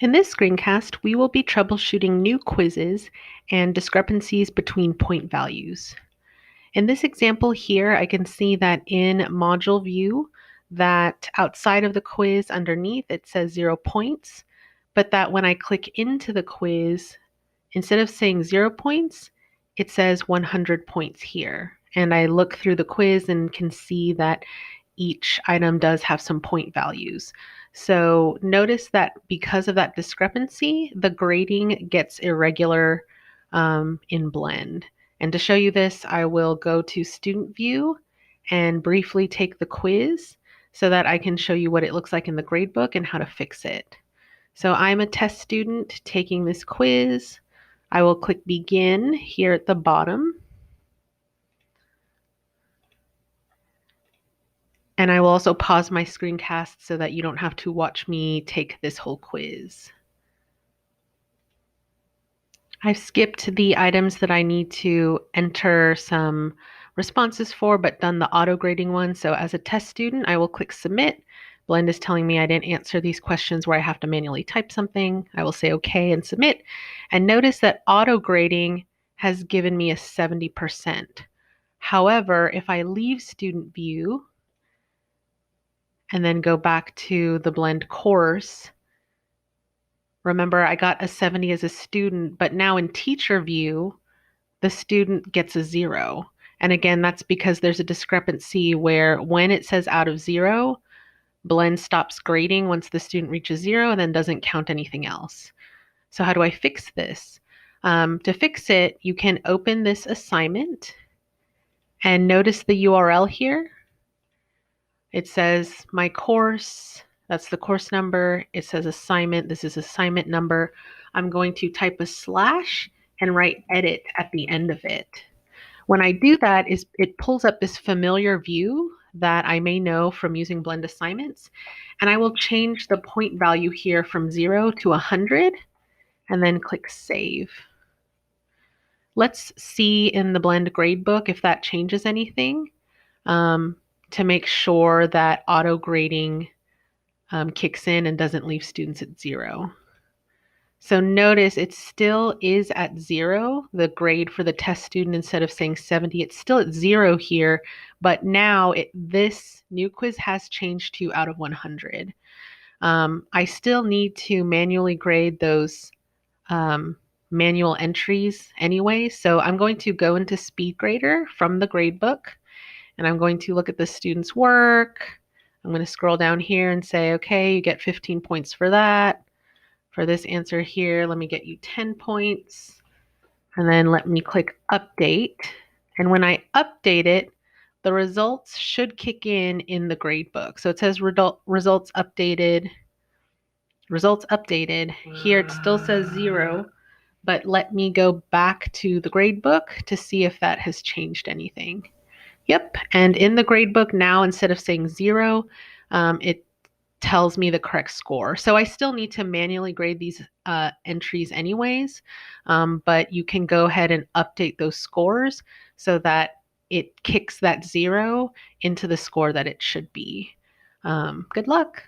In this screencast, we will be troubleshooting new quizzes and discrepancies between point values. In this example here, I can see that in module view that outside of the quiz underneath it says 0 points, but that when I click into the quiz, instead of saying 0 points, it says 100 points here. And I look through the quiz and can see that each item does have some point values. So notice that because of that discrepancy, the grading gets irregular in Blend. And to show you this, I will go to Student View and briefly take the quiz so that I can show you what it looks like in the gradebook and how to fix it. So I'm a test student taking this quiz. I will click Begin here at the bottom. And I will also pause my screencast so that you don't have to watch me take this whole quiz. I've skipped the items that I need to enter some responses for, but done the auto grading one. So as a test student, I will click Submit. Blend is telling me I didn't answer these questions where I have to manually type something. I will say OK and submit. And notice that auto grading has given me a 70%. However, if I leave Student View and then go back to the Blend course, remember I got a 70 as a student, but now in Teacher View, the student gets a 0. And again, that's because there's a discrepancy where when it says out of 0, Blend stops grading once the student reaches 0 and then doesn't count anything else. So how do I fix this? To fix it, you can open this assignment and notice the URL here. It says my course, that's the course number. It says assignment, this is assignment number. I'm going to type a slash and write edit at the end of it. When I do that, it pulls up this familiar view that I may know from using Blend assignments. And I will change the point value here from 0 to 100 and then click Save. Let's see in the Blend gradebook if that changes anything. To make sure that auto grading kicks in and doesn't leave students at 0. So notice it still is at 0, the grade for the test student. Instead of saying 70, it's still at 0 here, but now this new quiz has changed to out of 100. I still need to manually grade those manual entries anyway, so I'm going to go into SpeedGrader from the gradebook. And I'm going to look at the student's work. I'm going to scroll down here and say, okay, you get 15 points for that. For this answer here, let me get you 10 points. And then let me click Update. And when I update it, the results should kick in the gradebook. So it says results updated. Results updated. Here it still says 0. But let me go back to the gradebook to see if that has changed anything. Yep, and in the gradebook now, instead of saying 0, it tells me the correct score. So I still need to manually grade these entries anyways, but you can go ahead and update those scores so that it kicks that 0 into the score that it should be. Good luck.